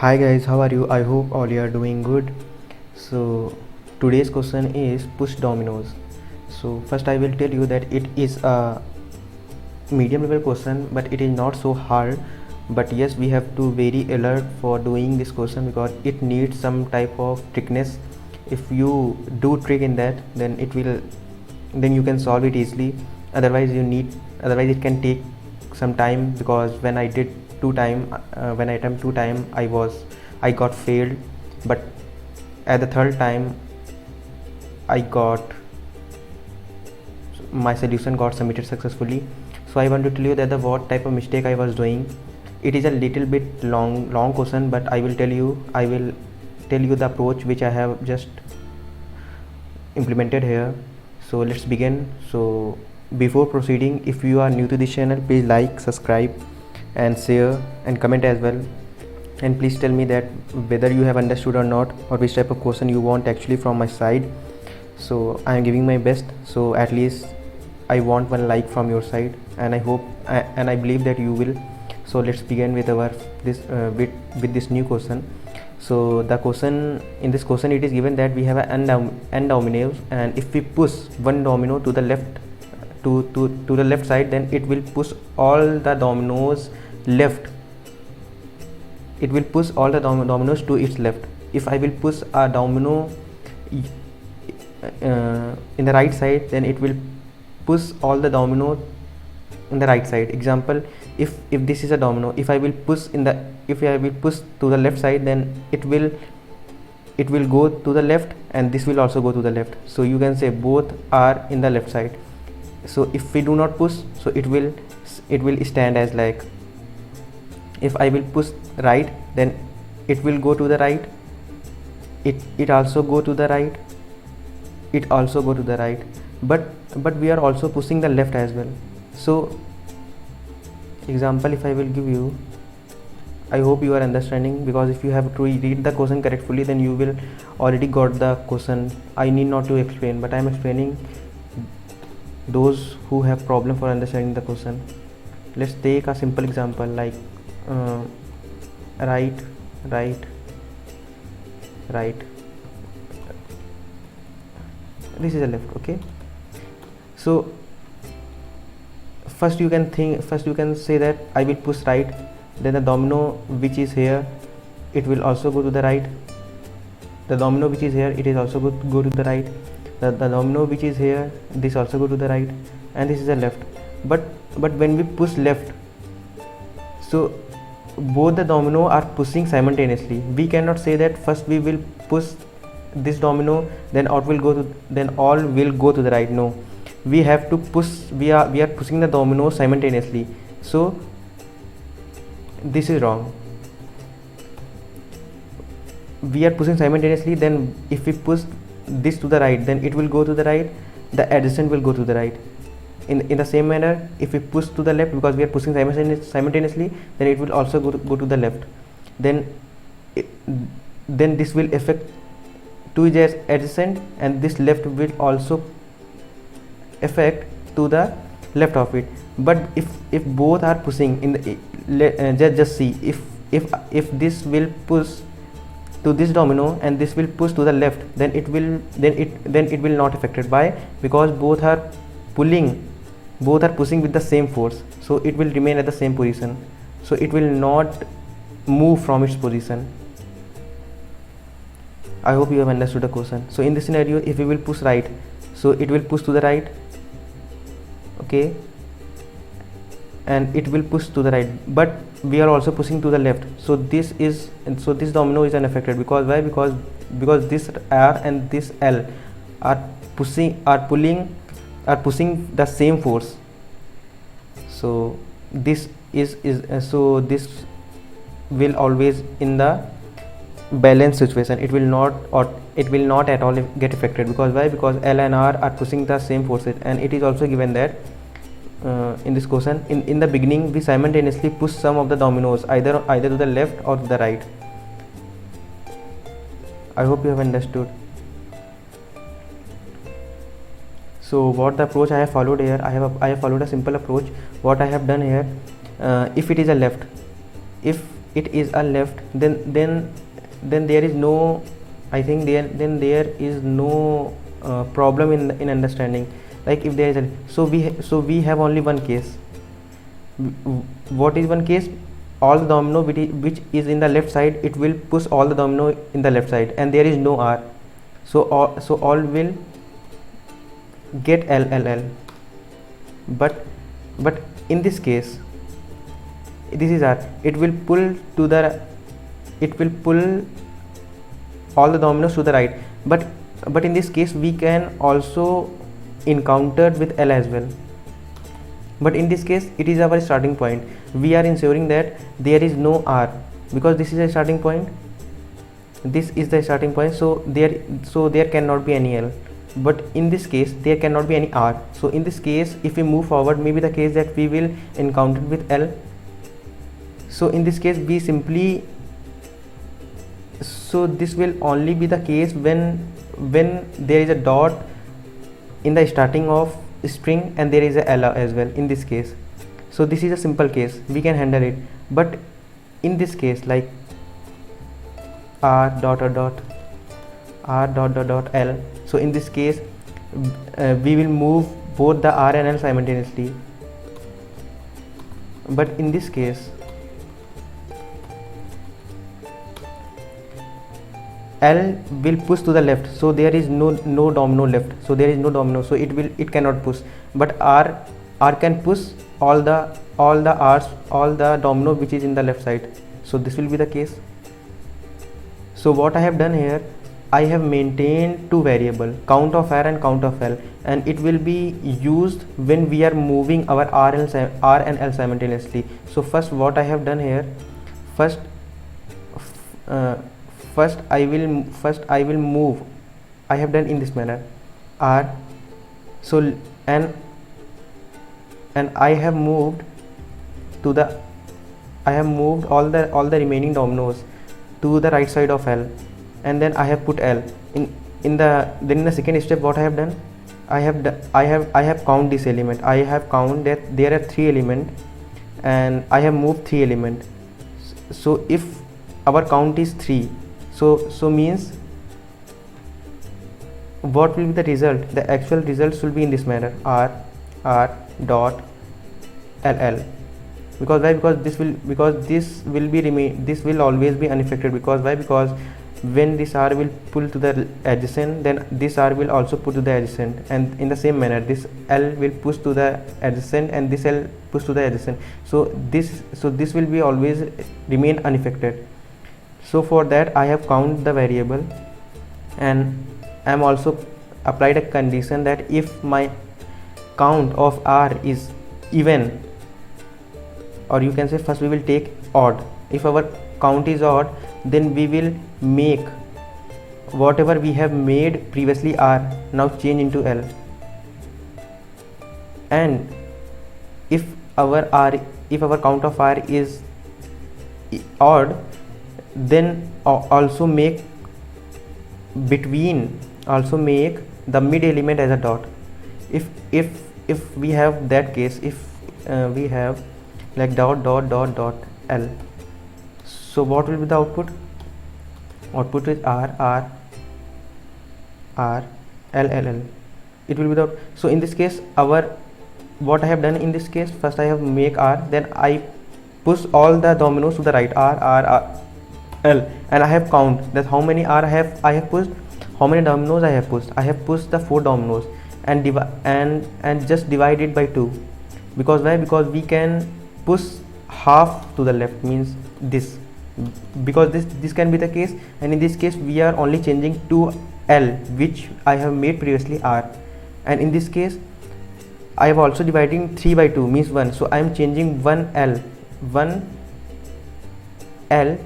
Hi guys, how are you? I hope all you are doing good. So today's question is push dominoes. So first I will tell you that it is a medium level question, but it is not so hard. But yes, we have to very alert for doing this question because it needs some type of trickness. If you do trick in that, then you can solve it easily. Otherwise it can take some time, because when I attempt two time, I got failed, but at the third time I got my solution got submitted successfully. So I want to tell you that the what type of mistake I was doing. It is a little bit long question, but I will tell you the approach which I have just implemented here. So let's begin. So before proceeding, if you are new to this channel, please like, subscribe and share and comment as well, and please tell me that whether you have understood or not, or which type of question you want actually from my side. So I am giving my best, so at least I want one like from your side, and I hope and I believe that you will. So let's begin with our with this new question. So the question, in this question, it is given that we have n dominoes, and if we push one domino to the left, to the left side, then it will push all the dominoes left. It will push all the dominoes to its left. If I will push a domino in the right side, then it will push all the domino in the right side. Example, if this is a domino, if I will push to the left side, then it will go to the left, and this will also go to the left. So you can say both are in the left side. So if we do not push, so it will stand as like, if I will push right, then it will go to the right, it also go to the right, it also go to the right, but we are also pushing the left as well. So example, if I will give you, I hope you are understanding, because if you have to read the question correctly, then you will already got the question. I need not to explain, but I am explaining those who have problem for understanding the question. Let's take a simple example like right, this is a left. Okay, so first you can say that I will push right, then the domino which is here, it will also go to the right. The domino which is here, it is also go to the right. The domino which is here, this also go to the right, and this is a left. But when we push left, so both the domino are pushing simultaneously. We cannot say that first we will push this domino, then all will go to the right. No, we have to push, we are pushing the domino simultaneously. So this is wrong. We are pushing simultaneously, then if we push this to the right, then it will go to the right, the adjacent will go to the right. In the same manner, if we push to the left, because we are pushing simultaneously, then it will also go to the left. Then this will affect to its adjacent, and this left will also affect to the left of it. But if both are pushing in the just see, if this will push to this domino and this will push to the left, then it will not affected. Why? Because both are pushing with the same force, so it will remain at the same position, so it will not move from its position. I hope you have understood the question. So in this scenario, if we will push right, so it will push to the right. Okay, and it will push to the right, but we are also pushing to the left. So this domino is unaffected. Because why? Because this R and this L are pushing the same force. So this so this will always in the balanced situation. It will not at all get affected. Because why? Because L and R are pushing the same forces, and it is also given that in this question, in the beginning, we simultaneously push some of the dominoes either to the left or to the right. I hope you have understood. So what the approach I have followed here, I have followed a simple approach. What I have done here, if it is a left, if it is a left, then there is no, I think then there is no problem in understanding. Like if there is a, so we have only one case. What is one case? All the domino which is in the left side, it will push all the domino in the left side, and there is no R, so all will get L. But in this case, this is R, it will pull all the dominoes to the right, but in this case we can also encounter with L as well. But in this case it is our starting point. We are ensuring that there is no R, because this is a starting point, this is the starting point, so there cannot be any L. But in this case there cannot be any R, so in this case if we move forward, maybe the case that we will encounter with L. So in this case we simply, so this will only be the case when there is a dot in the starting of string and there is a L as well in this case. So this is a simple case, we can handle it. But in this case, like R dot L, so in this case we will move both the R and L simultaneously. But in this case L will push to the left, so there is no domino left, so there is no domino, so it cannot push. But R can push all the domino which is in the left side, so this will be the case. So what I have done here, I have maintained two variable, count of R and count of L, and it will be used when we are moving our R and L simultaneously. So first what I have done here, first I will move, I have done in this manner R, so and I have moved all the remaining dominoes to the right side of L, and then I have put L in the second step. What I have done, I have count this element, I have count that there are 3 elements and I have moved 3 elements. So if our count is 3, so means what will be the result? The actual results will be in this manner, R dot LL. Because why? Because this will always be unaffected. Because why? Because when this R will pull to the adjacent, then this R will also pull to the adjacent, and in the same manner this L will push to the adjacent and this L push to the adjacent. So this will be always remain unaffected. So for that I have count the variable, and I am also applied a condition that if my count of R is even, or you can say first we will take odd. If our count is odd, then we will make whatever we have made previously R now change into L. And if our count of R is odd, then also make the mid element as a dot. If we have that case, if we have like dot L, so what will be the output? Output is R L. It will be the, so in this case what I have done in this case, first I have make R, then I push all the dominoes to the right, R L, and I have count that how many R I have pushed, how many dominoes I have pushed. I have pushed the 4 dominoes and just divide it by 2. Because why? Because we can push half to the left, means this, because this can be the case, and in this case we are only changing to L which I have made previously R, and in this case I have also dividing 3 by 2 means 1, so I am changing 1 L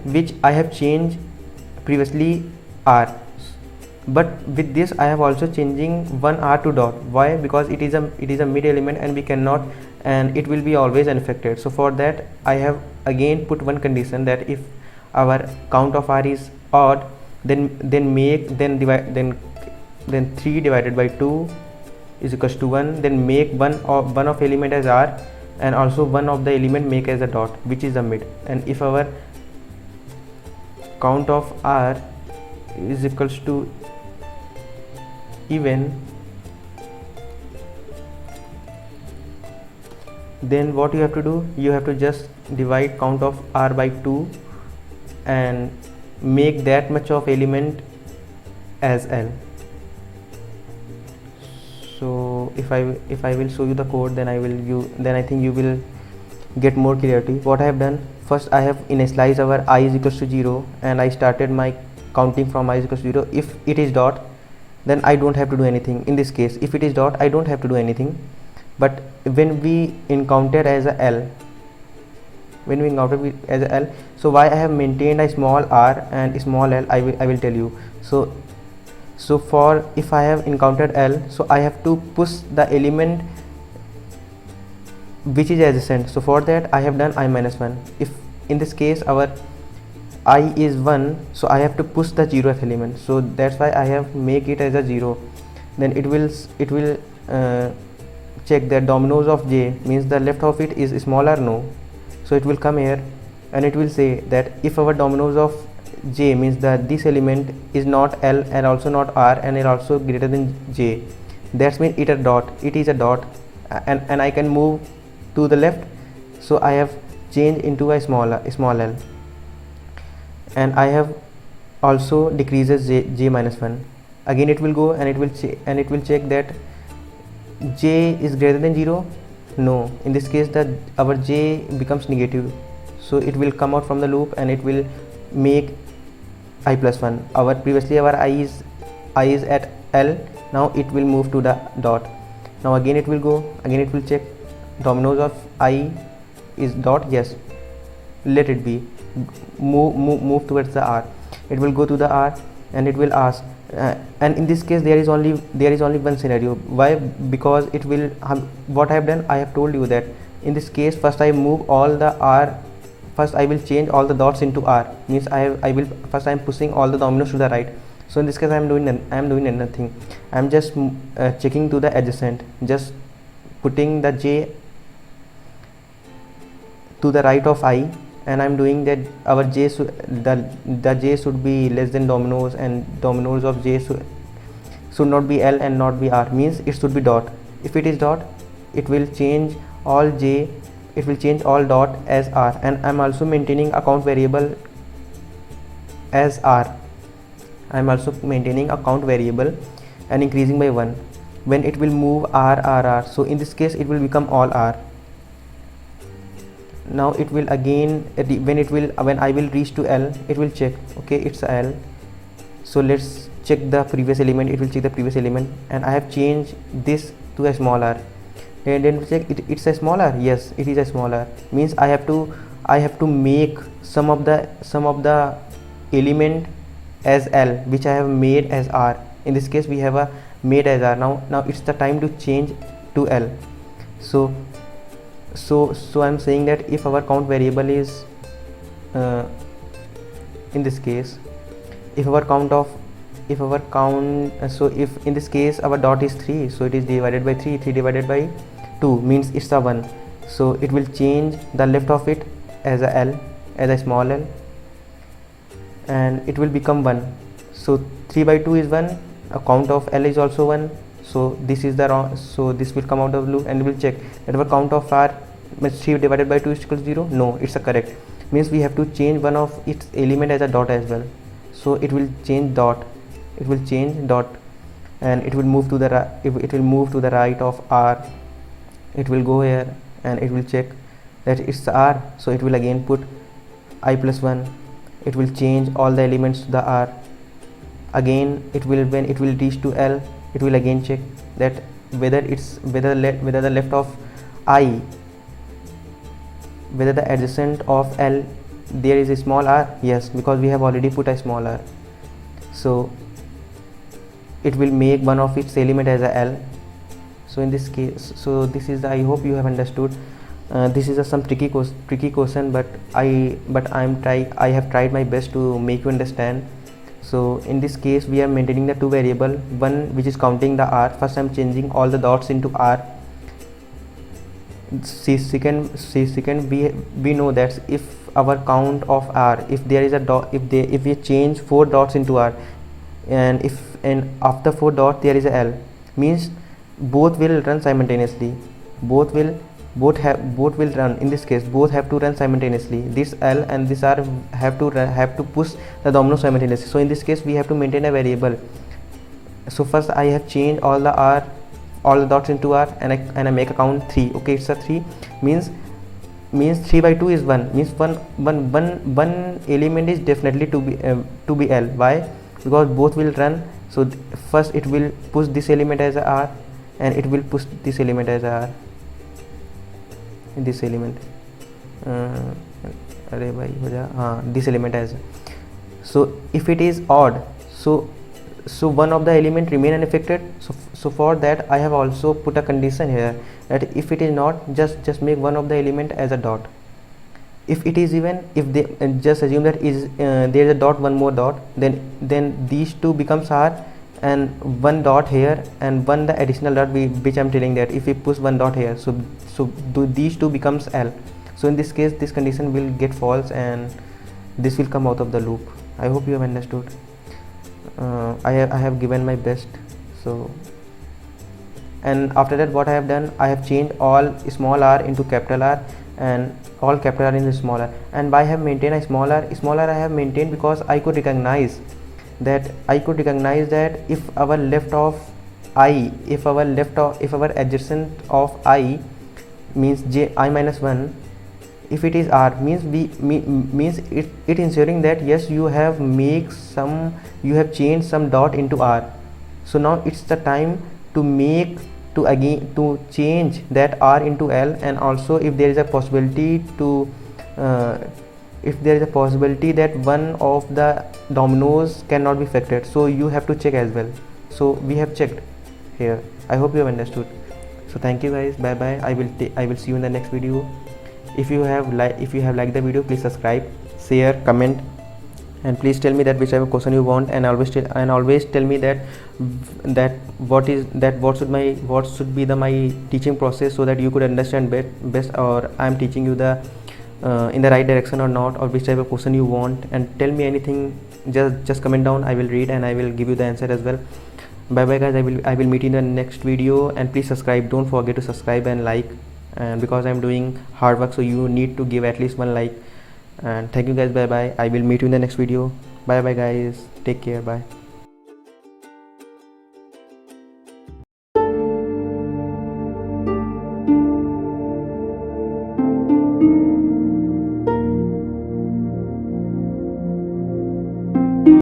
which I have changed previously R. But with this I have also changing 1 R to dot. Why? Because it is a mid element and we cannot, and it will be always unaffected. So for that I have again put one condition, that if our count of R is odd, then 3 divided by 2 is equals to 1, then make one of element as R, and also one of the element make as a dot, which is the mid. And if our count of r is equals to even, then what you have to do, you have to just divide count of r by 2 and make that much of element as L. So if I will show you the code, then I think you will get more clarity. What I have done, first I have initialized our I is equals to 0 and I started my counting from I is equals to 0. If it is dot, then I don't have to do anything. In this case, if it is dot, I don't have to do anything. But when we encounter as a L, so why I have maintained a small r and small l, I will tell you. So for if I have encountered L, so I have to push the element which is adjacent. So for that I have done I minus 1. If in this case our I is 1, so I have to push the 0th element, so that's why I have make it as a 0. Then it will check that dominoes of j means the left of it is smaller, no. So it will come here and it will say that if our dominoes of j means that this element is not L and also not R and is also greater than j, that means it is a dot and I can move to the left. So I have changed into a small l, and I have also decreases j minus 1. Again it will go and it will check that j is greater than 0, no. In this case that our j becomes negative, so it will come out from the loop and it will make I plus 1. Previously our I is at L, now it will move to the dot. Now again it will go, again it will check dominoes of I is dot, yes, let it be, move towards the R. It will go to the R and it will ask, and in this case there is only one scenario. Why? Because it will what I have done, I have told you that in this case first I move all the R, first I will change all the dots into R, means I am pushing all the dominoes to the right. So in this case I am doing nothing. I am just checking to the adjacent, just putting the j to the right of I, and I am doing that our j the j should be less than dominoes, and dominoes of j should not be L and not be R, means it should be dot. If it is dot, it will change all j, it will change all dot as R, and I am also maintaining a count variable as R. I am also maintaining a count variable and increasing by 1 when it will move R. So in this case it will become all R. Now it will again, when I will reach to L, it will check, okay, it's L. So let's check the previous element. It will check the previous element, and I have changed this to a small r. And then check it's a small r. Yes, it is a small r. Means I have to make some of the element as L, which I have made as R. In this case we have a made as R. Now it's the time to change to L. So I'm saying that if our count variable is in this case, if in this case our dot is 3, so it is divided by 3 divided by 2 means it's a 1. So it will change the left of it as a L, as a small l, and it will become 1. So 3 by 2 is 1, a count of L is also 1. So this is the wrong, so this will come out of the loop, and we will check that our count of R means 3 divided by 2 is equal to 0. No, it's a correct, means we have to change one of its element as a dot as well. So it will change dot, and it will move to the right of R. It will go here and it will check that it's R, so it will again put I plus 1. It will change all the elements to the R. Again it will, when it will reach to L, it will again check that whether the left of I, whether the adjacent of L there is a small r. Yes, because we have already put a small r. So it will make one of its element as a L. So in this case, so this is the, I hope you have understood. This is some tricky question, but I have tried my best to make you understand. So in this case we are maintaining the two variable, one which is counting the R. First I am changing all the dots into R. second we know that if our count of r, if there is a dot, if we change 4 dots into r, and if and after 4 dot there is a l, means both will run simultaneously, both will run. In this case both have to run simultaneously. This l and this r have to push the domino simultaneously. So in this case we have to maintain a variable. So first I have changed all the dots into r, and I make a count 3. Okay, it's a 3, means 3 by 2 is 1, means one element is definitely to be l. Why? Because both will run. So first it will push this element as a r, and it will push this element as a r, this element this element as. So if it is odd, so one of the element remain unaffected. So for that I have also put a condition here, that if it is not, just make one of the element as a dot. If it is even, if they just assume that is there is a dot, one more dot, then these two becomes r, and one dot here and one the additional dot which I'm telling that if we push one dot here, so these two becomes l. So in this case this condition will get false and this will come out of the loop. I hope you have understood. I have given my best. So, and after that what I have done, I have changed all small r into capital R, and all capital R into small r. And why I have maintained a small r I have maintained because I could recognize that if our left of I, if our adjacent of I means j I minus 1, if it is r, means means it ensuring that yes, you have changed some dot into r. So now it's the time to change that r into l. And also if there is a possibility that one of the dominoes cannot be affected, so you have to check as well. So we have checked here. I hope you have understood. So thank you guys, bye bye. I will see you in the next video. If you have liked the video, please subscribe, share, comment, and please tell me that whichever question you want, and always tell me that what should be my teaching process, so that you could understand best, or I am teaching you the in the right direction or not, or which type of question you want. And tell me anything, just comment down. I will read and I will give you the answer as well. Bye bye guys. I will meet you in the next video, and please subscribe. Don't forget to subscribe and like, and because I'm doing hard work, so you need to give at least one like. And thank you guys, bye bye. I will meet you in the next video. Bye bye guys, take care, bye.